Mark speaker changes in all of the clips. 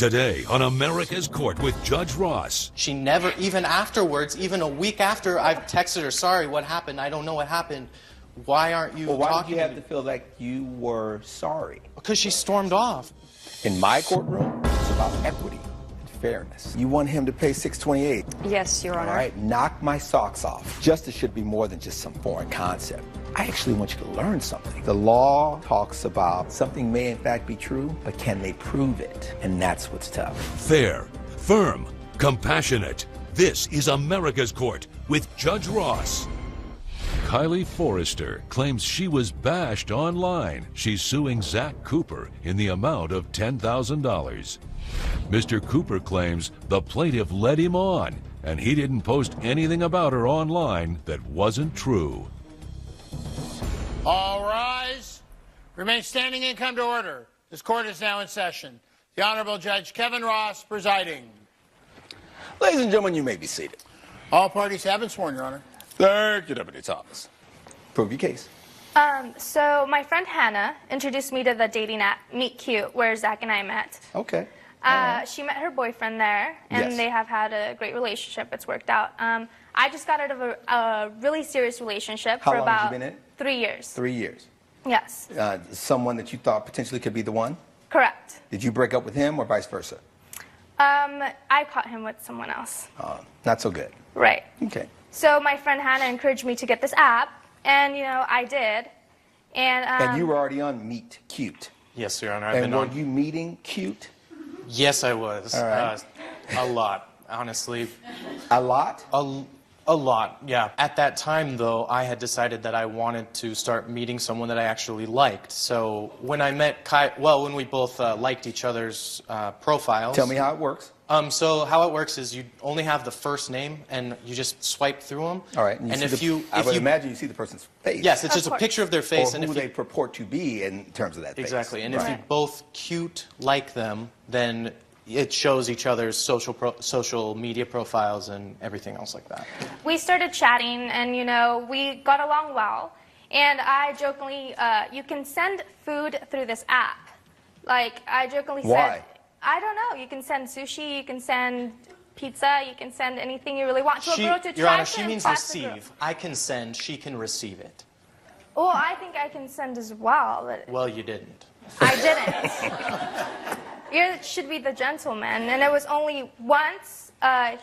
Speaker 1: Today on America's Court with Judge Ross.
Speaker 2: She never, even afterwards, even a week after I've texted her, sorry, what happened? I don't know what happened. Why aren't you talking to me?
Speaker 3: Why did you have to feel like you were sorry?
Speaker 2: Because she stormed off.
Speaker 3: In my courtroom, it's about equity and fairness. You want him to pay $628.
Speaker 4: Yes, Your Honor.
Speaker 3: All right, knock my socks off. Justice should be more than just some foreign concept. I actually want you to learn something. The law talks about something may in fact be true, but can they prove it? And that's what's tough.
Speaker 1: Fair, firm, compassionate. This is America's Court with Judge Ross. Kylie Forrester claims she was bashed online. She's suing Zach Cooper in the amount of $10,000. Mr. Cooper claims the plaintiff led him on, and he didn't post anything about her online that wasn't true.
Speaker 5: All rise. Remain standing and come to order. This court is now in session. The Honorable Judge Kevin Ross presiding.
Speaker 3: Ladies and gentlemen, you may be seated.
Speaker 5: All parties have been sworn, Your Honor.
Speaker 3: Thank you, Deputy Thomas. Prove your case.
Speaker 6: So my friend Hannah introduced me to the dating app Meet Cute, where Zach and I met.
Speaker 3: Okay.
Speaker 6: She met her boyfriend there, and
Speaker 3: Yes.
Speaker 6: they have had a great relationship. It's worked out. I just got out of a really serious relationship
Speaker 3: How
Speaker 6: for
Speaker 3: long have
Speaker 6: about
Speaker 3: you been in?
Speaker 6: 3 years.
Speaker 3: 3 years.
Speaker 6: Yes,
Speaker 3: Someone that you thought potentially could be the one?
Speaker 6: correct.
Speaker 3: Did you break up with him or vice versa?
Speaker 6: I caught him with someone else.
Speaker 3: Not so good.
Speaker 6: Right.
Speaker 3: Okay.
Speaker 6: So my friend Hannah encouraged me to get this app, and I did.
Speaker 3: And you were already on Meet Cute.
Speaker 2: Yes, Your Honor. I've
Speaker 3: And
Speaker 2: been
Speaker 3: were
Speaker 2: on.
Speaker 3: you meeting Cute?
Speaker 2: Yes, I was.
Speaker 3: All right.
Speaker 2: A lot, honestly.
Speaker 3: A lot?
Speaker 2: A lot, yeah. At that time, though, I had decided that I wanted to start meeting someone that I actually liked. So when I met when we both liked each other's profiles.
Speaker 3: Tell me how it works.
Speaker 2: So how it works is you only have the first name, and you just swipe through them.
Speaker 3: All right.
Speaker 2: And
Speaker 3: I would imagine you see the person's face.
Speaker 2: Yes, it's just a picture of their face,
Speaker 3: Or
Speaker 2: and
Speaker 3: who
Speaker 2: if
Speaker 3: they
Speaker 2: you,
Speaker 3: purport to be in terms of that face.
Speaker 2: exactly, and
Speaker 3: Right.
Speaker 2: if you both cute like them, then it shows each other's social media profiles and everything else like that.
Speaker 6: We started chatting, and we got along well. And I jokingly, you can send food through this app. Like I jokingly
Speaker 3: Why?
Speaker 6: said, I don't know. You can send sushi, you can send pizza, you can send anything you really want to a girl to
Speaker 2: Your
Speaker 6: try
Speaker 2: Honor,
Speaker 6: to
Speaker 2: she means
Speaker 6: impress the girl.
Speaker 2: receive. I can send, she can receive it.
Speaker 6: Well, I think I can send as well, but
Speaker 2: Well, you didn't.
Speaker 6: I didn't. You should be the gentleman, and it was only once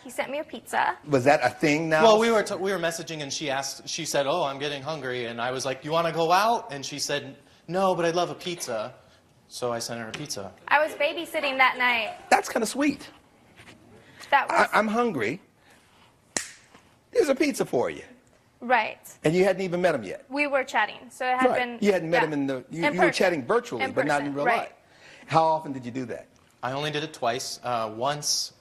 Speaker 6: he sent me a pizza.
Speaker 3: Was that a thing now?
Speaker 2: Well, we were messaging, and she said, "Oh, I'm getting hungry," and I was like, "You want to go out?" And she said, "No, but I'd love a pizza." So I sent her a pizza.
Speaker 6: I was babysitting that night.
Speaker 3: That's kind of sweet.
Speaker 6: That was
Speaker 3: I'm hungry. Here's a pizza for you.
Speaker 6: right.
Speaker 3: And you hadn't even met him yet.
Speaker 6: We were chatting, so it had been.
Speaker 3: You hadn't met
Speaker 6: yeah,
Speaker 3: him in the. You were
Speaker 6: person.
Speaker 3: chatting virtually,
Speaker 6: In
Speaker 3: but not
Speaker 6: person,
Speaker 3: in real
Speaker 6: right.
Speaker 3: life. How often did you do that?
Speaker 2: I only did it twice. Once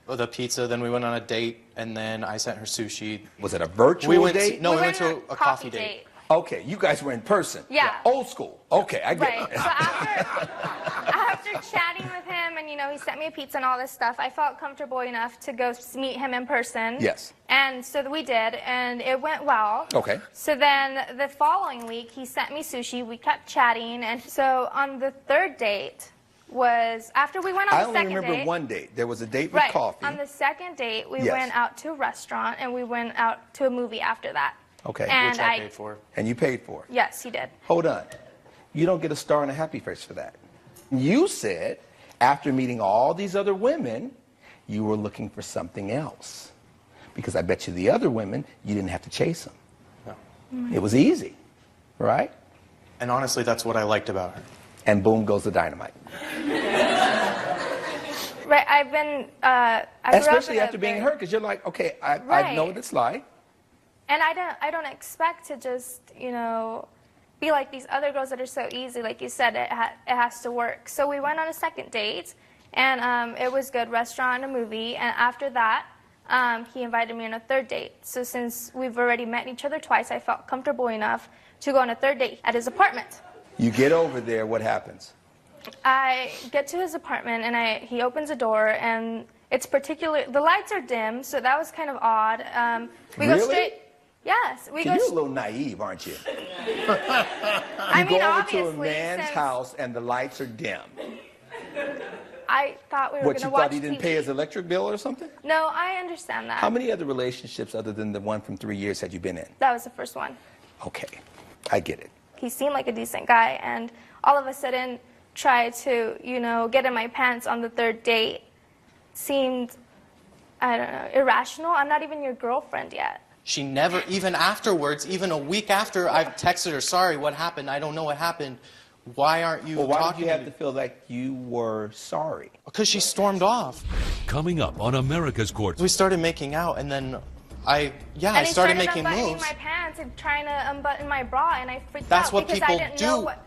Speaker 2: with a pizza, then we went on a date, and then I sent her sushi.
Speaker 3: Was it a virtual date?
Speaker 2: No, we went
Speaker 6: on
Speaker 2: to a coffee date.
Speaker 3: Okay, you guys were in person.
Speaker 6: Yeah.
Speaker 3: Old school. Okay, I get
Speaker 6: Right.
Speaker 3: it.
Speaker 6: So after chatting with him, and he sent me a pizza and all this stuff, I felt comfortable enough to go meet him in person.
Speaker 3: Yes.
Speaker 6: And so we did, and it went well.
Speaker 3: Okay.
Speaker 6: So then the following week, he sent me sushi. We kept chatting, and so on the third date was after we went on
Speaker 3: I
Speaker 6: the
Speaker 3: only
Speaker 6: second
Speaker 3: remember
Speaker 6: date.
Speaker 3: one date. There was a date with
Speaker 6: Right.
Speaker 3: coffee.
Speaker 6: On the second date, we
Speaker 3: Yes.
Speaker 6: went out to a restaurant, and we went out to a movie after that.
Speaker 3: Okay.
Speaker 6: And
Speaker 2: Which I paid for.
Speaker 3: And you paid for it.
Speaker 6: Yes, he did.
Speaker 3: Hold on. You don't get a star and a happy face for that. You said after meeting all these other women, you were looking for something else. Because I bet you the other women, you didn't have to chase them.
Speaker 2: No.
Speaker 3: It was easy, right?
Speaker 2: And honestly, that's what I liked about her.
Speaker 3: And boom goes the dynamite.
Speaker 6: Right. I've been. I grew up
Speaker 3: Especially
Speaker 6: in a
Speaker 3: after being
Speaker 6: very-
Speaker 3: hurt, because you're like, okay, I
Speaker 6: Right.
Speaker 3: know what it's like.
Speaker 6: And I don't expect to just, be like these other girls that are so easy. Like you said, it has to work. So we went on a second date, and it was good, restaurant and a movie. And after that, he invited me on a third date. So since we've already met each other twice, I felt comfortable enough to go on a third date at his apartment.
Speaker 3: You get over there, what happens?
Speaker 6: I get to his apartment, and he opens a door, and it's the lights are dim, so that was kind of odd. We
Speaker 3: Really?
Speaker 6: go straight. Yes, we go.
Speaker 3: You're a little naive, aren't you?
Speaker 6: I
Speaker 3: You
Speaker 6: mean,
Speaker 3: go over to a
Speaker 6: obviously,
Speaker 3: man's
Speaker 6: since-
Speaker 3: house and the lights are dim.
Speaker 6: I thought we were
Speaker 3: What,
Speaker 6: going to
Speaker 3: you
Speaker 6: watch
Speaker 3: thought he didn't
Speaker 6: TV.
Speaker 3: pay his electric bill or something?
Speaker 6: No, I understand that.
Speaker 3: How many other relationships other than the one from 3 years had you been in?
Speaker 6: That was the first one.
Speaker 3: Okay, I get it.
Speaker 6: He seemed like a decent guy, and all of a sudden tried to, you know, get in my pants on the third date. Seemed, I don't know, irrational. I'm not even your girlfriend yet.
Speaker 2: She never, even afterwards, even a week after I've texted her, sorry, what happened? I don't know what happened. Why aren't you
Speaker 3: Well, why did
Speaker 2: talking
Speaker 3: you have
Speaker 2: to
Speaker 3: to
Speaker 2: me?
Speaker 3: feel like you were sorry?
Speaker 2: Because she stormed off.
Speaker 1: Coming up on America's Court.
Speaker 2: We started making out, and then I
Speaker 6: And he
Speaker 2: started making
Speaker 6: unbuttoning
Speaker 2: moves.
Speaker 6: my pants and trying to unbutton my bra, and I freaked
Speaker 2: That's
Speaker 6: out
Speaker 2: what
Speaker 6: because
Speaker 2: people
Speaker 6: I didn't
Speaker 2: do.
Speaker 6: know what.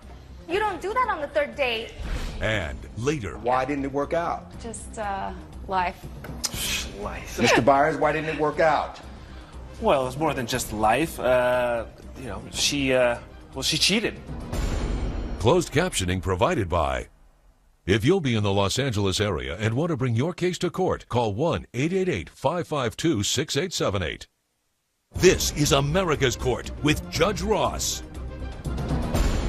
Speaker 6: You don't do that on the third date.
Speaker 1: And later,
Speaker 3: Why didn't it work out?
Speaker 4: Just life.
Speaker 3: Mr. Byers, why didn't it work out?
Speaker 7: Well, it's more than just life. You know, she cheated.
Speaker 1: closed captioning provided by. If you'll be in the Los Angeles area and want to bring your case to court, call 1-888-552-6878. This is America's Court with Judge Ross.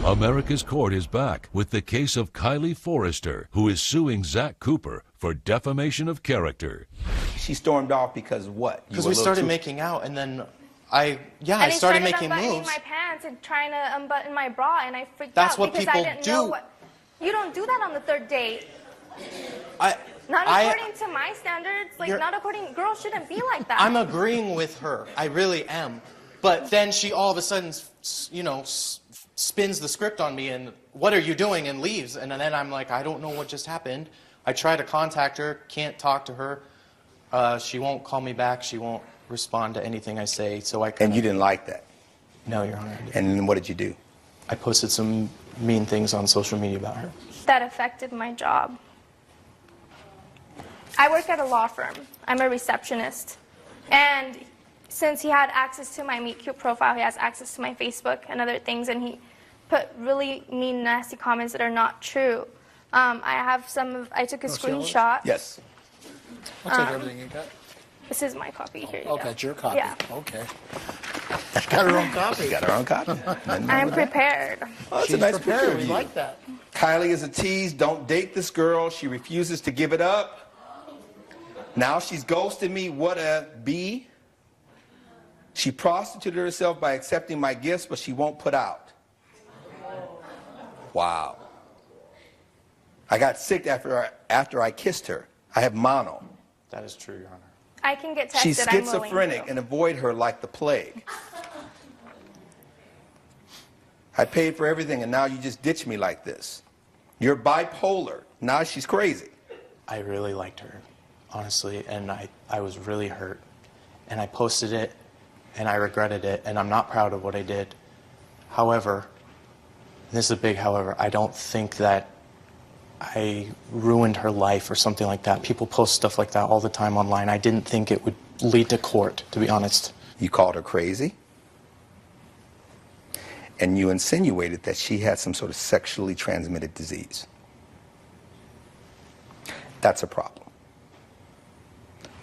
Speaker 1: America's Court is back with the case of Kylie Forrester, who is suing Zach Cooper for defamation of character.
Speaker 3: She stormed off because what? You
Speaker 2: Because
Speaker 3: were
Speaker 2: we
Speaker 3: a little
Speaker 2: started
Speaker 3: too-
Speaker 2: making out, and then
Speaker 6: And
Speaker 2: I
Speaker 6: he
Speaker 2: started making
Speaker 6: unbuttoning
Speaker 2: moves.
Speaker 6: my pants and trying to unbutton my bra, and I freaked
Speaker 2: That's
Speaker 6: out
Speaker 2: what
Speaker 6: because
Speaker 2: people
Speaker 6: I didn't
Speaker 2: do.
Speaker 6: know what. You don't do that on the third date.
Speaker 2: I,
Speaker 6: Not
Speaker 2: I-
Speaker 6: according to my standards. Like,
Speaker 2: You're-
Speaker 6: not according. Girls shouldn't be like that.
Speaker 2: I'm agreeing with her. I really am. But then she all of a sudden, spins the script on me and, what are you doing? And leaves. And then I'm like, I don't know what just happened. I try to contact her, can't talk to her. She won't call me back. She won't respond to anything I say. So I
Speaker 3: And
Speaker 2: kinda,
Speaker 3: you didn't like that.
Speaker 2: No, Your Honor. I didn't.
Speaker 3: And then what did you do?
Speaker 2: I posted some mean things on social media about her.
Speaker 6: That affected my job. I work at a law firm. I'm a receptionist. And since he had access to my Meet Cute profile, he has access to my Facebook and other things, and he put really mean, nasty comments that are not true. I took a screenshot.
Speaker 3: Yes.
Speaker 5: I'll take everything you got.
Speaker 6: This is my copy. Here you
Speaker 5: Okay,
Speaker 6: go.
Speaker 5: it's your copy.
Speaker 6: Yeah.
Speaker 5: Okay. She's got her own copy.
Speaker 3: She got her own copy.
Speaker 6: I'm prepared.
Speaker 3: Oh, that's
Speaker 5: She's
Speaker 3: a nice
Speaker 5: prepared.
Speaker 3: picture of
Speaker 5: We
Speaker 3: you.
Speaker 5: like that.
Speaker 3: Kylie is a tease. Don't date this girl. She refuses to give it up. Now she's ghosted me. What a B. She prostituted herself by accepting my gifts, but she won't put out. Wow. I got sick after I kissed her. I have mono.
Speaker 2: That is true, Your Honor.
Speaker 6: I can get tested.
Speaker 3: She's
Speaker 6: I'm willing
Speaker 3: schizophrenic
Speaker 6: to.
Speaker 3: and avoid her like the plague. I paid for everything and now you just ditch me like this. You're bipolar. Now she's crazy.
Speaker 2: I really liked her, honestly, and I was really hurt. And I posted it, and I regretted it, and I'm not proud of what I did. However, and this is a big however, I don't think that I ruined her life or something like that. People post stuff like that all the time online. I didn't think it would lead to court, to be honest.
Speaker 3: You called her crazy. And you insinuated that she had some sort of sexually transmitted disease. That's a problem.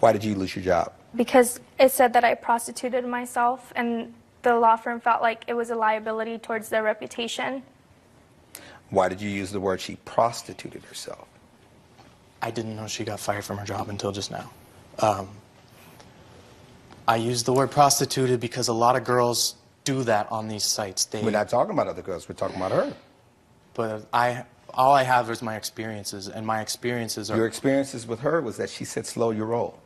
Speaker 3: Why did you lose your job?
Speaker 6: Because it said that I prostituted myself, and the law firm felt like it was a liability towards their reputation.
Speaker 3: Why did you use the word she prostituted herself?
Speaker 2: I didn't know she got fired from her job until just now. I used the word prostituted because a lot of girls do that on these sites.
Speaker 3: We're not talking about other girls, we're talking about her.
Speaker 2: But all I have is my experiences, and my experiences are...
Speaker 3: Your experiences with her was that she said, slow your roll.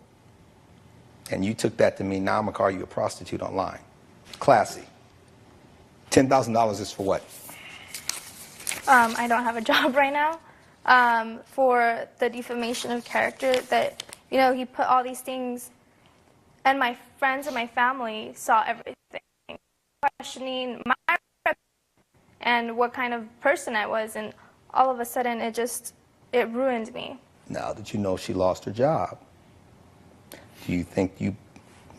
Speaker 3: And you took that to mean, now I'm going to call you a prostitute online. Classy. $10,000 is for what?
Speaker 6: I don't have a job right now. For the defamation of character, that, you know, he put all these things, and my friends and my family saw everything, questioning my and what kind of person I was, and all of a sudden it ruined me.
Speaker 3: Now that you know she lost her job, do you think you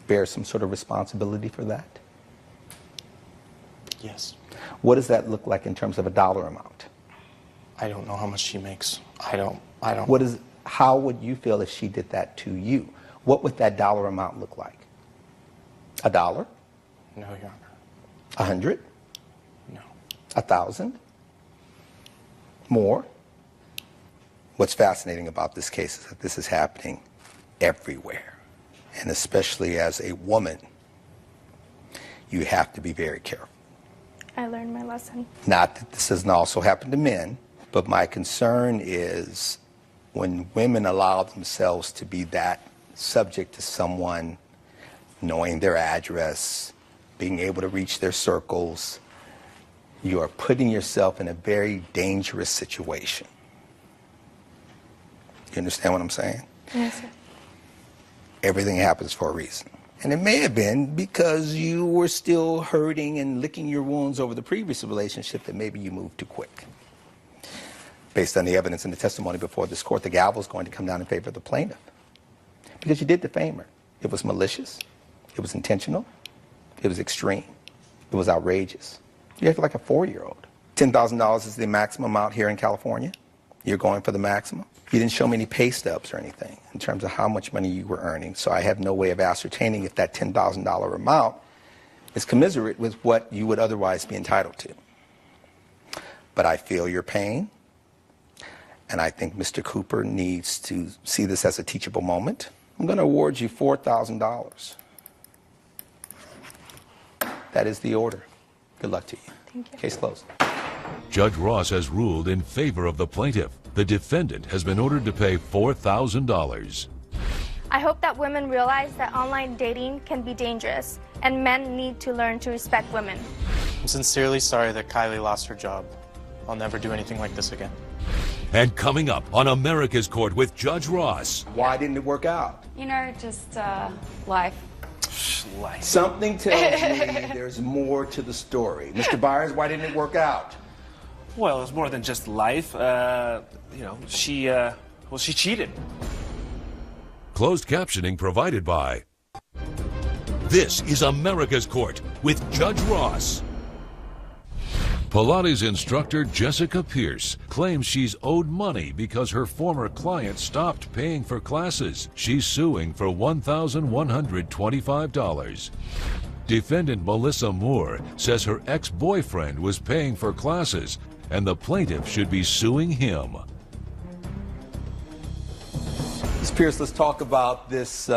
Speaker 3: bear some sort of responsibility for that?
Speaker 2: Yes.
Speaker 3: What does that look like in terms of a dollar amount?
Speaker 2: I don't know how much she makes. I don't.
Speaker 3: How would you feel if she did that to you? What would that dollar amount look like? $1?
Speaker 2: No, Your Honor.
Speaker 3: 100?
Speaker 2: No.
Speaker 3: 1,000? More? What's fascinating about this case is that this is happening everywhere. And especially as a woman, you have to be very careful.
Speaker 6: I learned my lesson.
Speaker 3: Not that this doesn't also happen to men, but my concern is when women allow themselves to be that subject to someone knowing their address, being able to reach their circles, you are putting yourself in a very dangerous situation. You understand what I'm saying?
Speaker 6: Yes, sir.
Speaker 3: Everything happens for a reason. And it may have been because you were still hurting and licking your wounds over the previous relationship that maybe you moved too quick. Based on the evidence and the testimony before this court, the gavel is going to come down in favor of the plaintiff. Because you did defame her. It was malicious. It was intentional. It was extreme. It was outrageous. You acted like a 4-year-old. $10,000 is the maximum amount here in California. You're going for the maximum. You didn't show me any pay stubs or anything in terms of how much money you were earning, so I have no way of ascertaining if that $10,000 amount is commensurate with what you would otherwise be entitled to. But I feel your pain, and I think Mr. Cooper needs to see this as a teachable moment. I'm going to award you $4,000. That is the order. Good luck to you.
Speaker 6: Thank you.
Speaker 3: Case closed.
Speaker 1: Judge Ross has ruled in favor of the plaintiff. The defendant has been ordered to pay $4,000.
Speaker 6: I hope that women realize that online dating can be dangerous, and men need to learn to respect women.
Speaker 2: I'm sincerely sorry that Kylie lost her job. I'll never do anything like this again.
Speaker 1: And coming up on America's Court with Judge Ross.
Speaker 3: Why didn't it work out?
Speaker 4: You know, just life.
Speaker 7: Life.
Speaker 3: Something tells me there's more to the story. Mr. Byers, why didn't it work out?
Speaker 7: Well, it was more than just life. She cheated.
Speaker 1: Closed captioning provided by. This is America's Court with Judge Ross. Pilates instructor Jessica Pierce claims she's owed money because her former client stopped paying for classes. She's suing for $1,125. Defendant Melissa Moore says her ex-boyfriend was paying for classes and the plaintiff should be suing him.
Speaker 3: Ms. Pierce, let's talk about this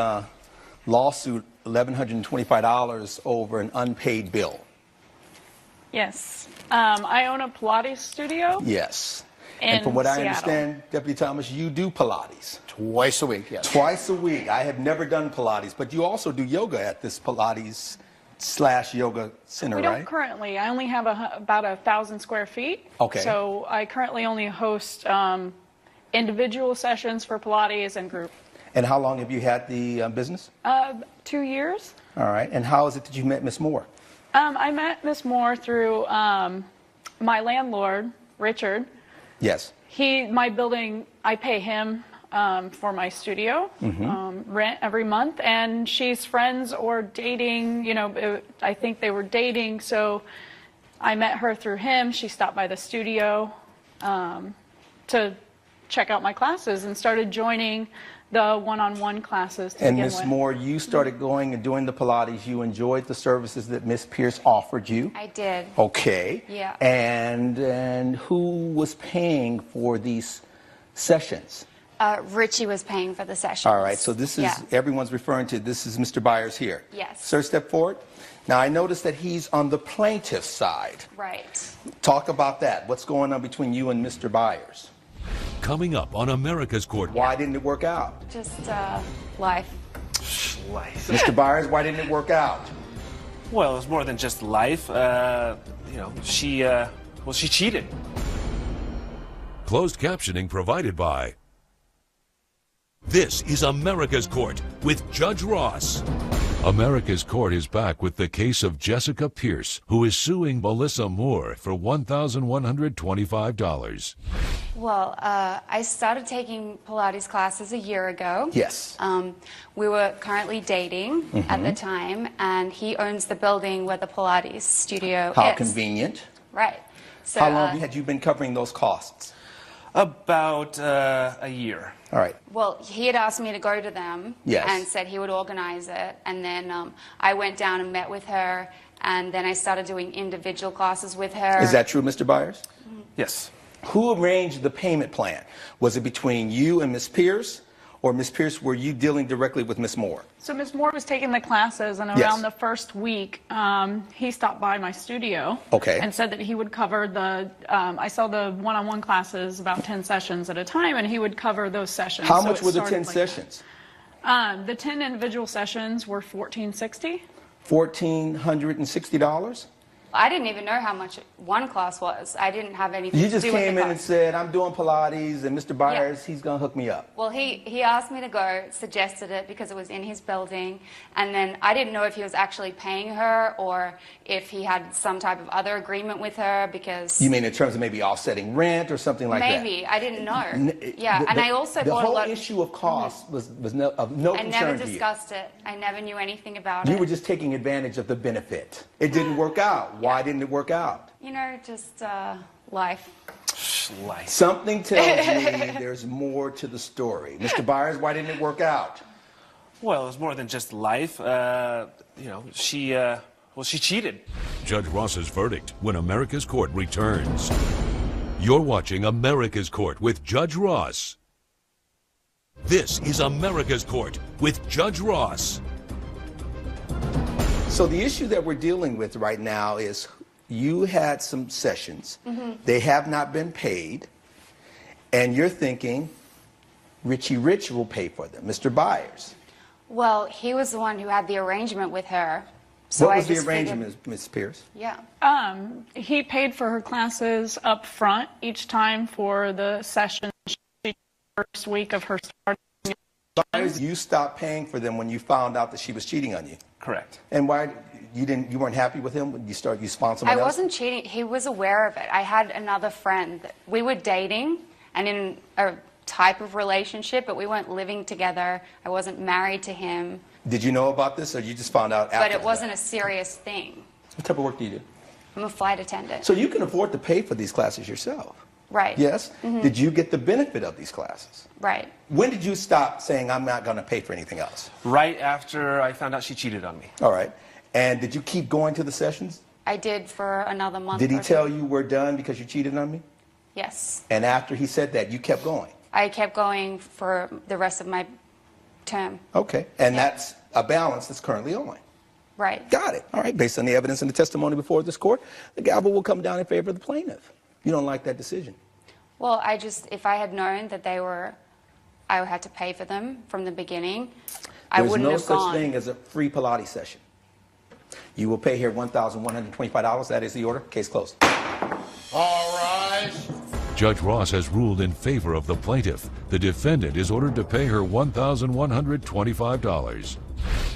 Speaker 3: lawsuit, $1,125 over an unpaid bill.
Speaker 8: Yes. I own a Pilates studio.
Speaker 3: Yes.
Speaker 8: In
Speaker 3: And from what I
Speaker 8: Seattle.
Speaker 3: understand, Deputy Thomas, you do Pilates.
Speaker 9: Twice a week, yes.
Speaker 3: Twice a week. I have never done Pilates, but you also do yoga at this Pilates/yoga center,
Speaker 8: We
Speaker 3: right?
Speaker 8: don't currently. I only have about 1,000 square feet.
Speaker 3: Okay.
Speaker 8: So I currently only host individual sessions for Pilates and group.
Speaker 3: And how long have you had the business?
Speaker 8: 2 years.
Speaker 3: All right. And how is it that you met Miss Moore?
Speaker 8: I met Miss Moore through my landlord, Richard.
Speaker 3: Yes.
Speaker 8: My building, I pay him for my studio, rent every month, and she's friends or dating, I think they were dating, so I met her through him. She stopped by the studio to check out my classes and started joining the one-on-one classes to
Speaker 3: And
Speaker 8: begin
Speaker 3: Miss
Speaker 8: with.
Speaker 3: Moore, you started going and doing the Pilates. You enjoyed the services that Miss Pierce offered you.
Speaker 4: I did.
Speaker 3: Okay.
Speaker 4: Yeah.
Speaker 3: And who was paying for these sessions?
Speaker 4: Richie was paying for the sessions.
Speaker 3: All right. So this is,
Speaker 4: Yeah.
Speaker 3: everyone's referring to, this is Mr. Byers here.
Speaker 4: Yes.
Speaker 3: Sir, step forward. Now, I noticed that he's on the plaintiff's side.
Speaker 4: Right.
Speaker 3: Talk about that. What's going on between you and Mr. Byers?
Speaker 1: Coming up on America's Court.
Speaker 3: Why didn't it work out?
Speaker 4: Just life.
Speaker 7: Life.
Speaker 3: Mr. Byers, why didn't it work out?
Speaker 7: Well, it was more than just life. She cheated.
Speaker 1: Closed captioning provided by. This is America's Court with Judge Ross. America's Court is back with the case of Jessica Pierce, who is suing Melissa Moore for $1,125.
Speaker 4: Well, I started taking Pilates classes a year ago.
Speaker 3: Yes.
Speaker 4: We were currently dating at the time, and he owns the building where the Pilates studio
Speaker 3: How
Speaker 4: is.
Speaker 3: convenient.
Speaker 4: Right. So,
Speaker 3: How long had you been covering those costs?
Speaker 7: About a year.
Speaker 3: All right.
Speaker 4: Well, he had asked me to go to them
Speaker 3: Yes.
Speaker 4: and said he would organize it. And then I went down and met with her, and then I started doing individual classes with her.
Speaker 3: Is that true, Mr. Byers?
Speaker 7: Yes.
Speaker 3: Who arranged the payment plan? Was it between you and Ms. Pierce? Or Ms. Pierce, were you dealing directly with Ms. Moore?
Speaker 8: So Ms. Moore was taking the classes, and around the first week, he stopped by my studio and said that he would cover the, I saw the one-on-one classes, about 10 sessions at a time, and he would cover those sessions.
Speaker 3: How much were the 10 sessions?
Speaker 8: The 10 individual sessions were $1,460.
Speaker 3: $1,460?
Speaker 4: I didn't even know how much one class was. I didn't have anything
Speaker 3: You
Speaker 4: to
Speaker 3: just
Speaker 4: do with
Speaker 3: came
Speaker 4: the
Speaker 3: in and
Speaker 4: class.
Speaker 3: said, I'm doing Pilates, and Mr. Byers, he's going to hook me up.
Speaker 4: Well, he asked me to go, suggested it because it was in his building, and then I didn't know if he was actually paying her or if he had some type of other agreement with her because...
Speaker 3: You mean in terms of maybe offsetting rent or something like that?
Speaker 4: Maybe. I didn't know. Yeah, and I also
Speaker 3: the
Speaker 4: bought a
Speaker 3: whole
Speaker 4: lot...
Speaker 3: issue of cost was no, of no
Speaker 4: I
Speaker 3: concern
Speaker 4: never
Speaker 3: to you.
Speaker 4: discussed it. I never knew anything about
Speaker 3: You
Speaker 4: it.
Speaker 3: were just taking advantage of the benefit. It didn't work out. Why didn't it work out?
Speaker 4: You know, just life.
Speaker 7: Life.
Speaker 3: Something tells me there's more to the story. Mr. Byers, why didn't it work out?
Speaker 7: Well, it was more than just life. You know, she cheated.
Speaker 1: Judge Ross's verdict when America's Court returns. You're watching America's Court with Judge Ross. This is America's Court with Judge Ross.
Speaker 3: So the issue that we're dealing with right now is you had some sessions. They have not been paid. And you're thinking, Richie Rich will pay for them, Mr. Byers.
Speaker 4: Well, he was the one who had the arrangement with her. So
Speaker 3: What was
Speaker 4: I
Speaker 3: the
Speaker 4: just
Speaker 3: arrangement,
Speaker 4: figured-
Speaker 3: Ms. Pierce?
Speaker 4: Yeah.
Speaker 8: He paid for her classes up front each time for the session first week of her starting.
Speaker 3: Byers, you stopped paying for them when you found out that she was cheating on you.
Speaker 7: Correct.
Speaker 3: And why you weren't happy with him when you spawned someone
Speaker 4: I
Speaker 3: else?
Speaker 4: wasn't cheating. He was aware of it. I had another friend. We were dating and in a type of relationship, but we weren't living together. I wasn't married to him.
Speaker 3: Did you know about this, or you just found out after?
Speaker 4: But it wasn't
Speaker 3: that?
Speaker 4: a serious thing.
Speaker 3: What type of work do you do?
Speaker 4: I'm a flight attendant.
Speaker 3: So you can afford to pay for these classes yourself.
Speaker 4: Right.
Speaker 3: Yes? Did you get the benefit of these classes?
Speaker 4: Right.
Speaker 3: When did you stop saying, I'm not going to pay for anything else?
Speaker 7: Right after I found out she cheated on me.
Speaker 3: All right. And did you keep going to the sessions?
Speaker 4: I did for another month.
Speaker 3: Did he
Speaker 4: or
Speaker 3: tell
Speaker 4: two.
Speaker 3: you we're done because you cheated on me?
Speaker 4: Yes.
Speaker 3: And after he said that, you kept going?
Speaker 4: I kept going for the rest of my term.
Speaker 3: Okay. And that's a balance that's currently on.
Speaker 4: Right.
Speaker 3: Got it. All right. Based on the evidence and the testimony before this court, the gavel will come down in favor of the plaintiff. You don't like that decision?
Speaker 4: Well, if I had known that I had to pay for them from the beginning, I wouldn't have
Speaker 3: There's no
Speaker 4: gone.
Speaker 3: such thing as a free Pilates session. You will pay here $1,125. That is the order. Case closed.
Speaker 5: All rise.
Speaker 1: Judge Ross has ruled in favor of the plaintiff. The defendant is ordered to pay her $1,125.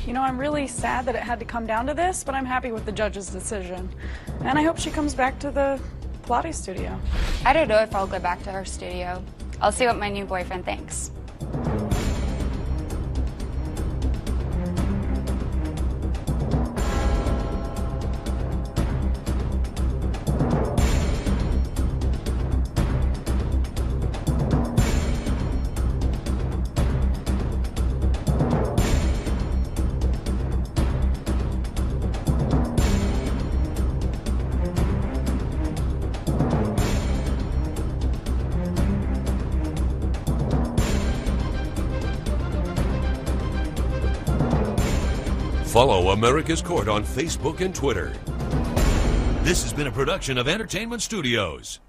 Speaker 8: You know, I'm really sad that it had to come down to this, but I'm happy with the judge's decision. And I hope she comes back to the Pilates studio.
Speaker 4: I don't know if I'll go back to her studio. I'll see what my new boyfriend thinks.
Speaker 1: Follow America's Court on Facebook and Twitter. This has been a production of Entertainment Studios.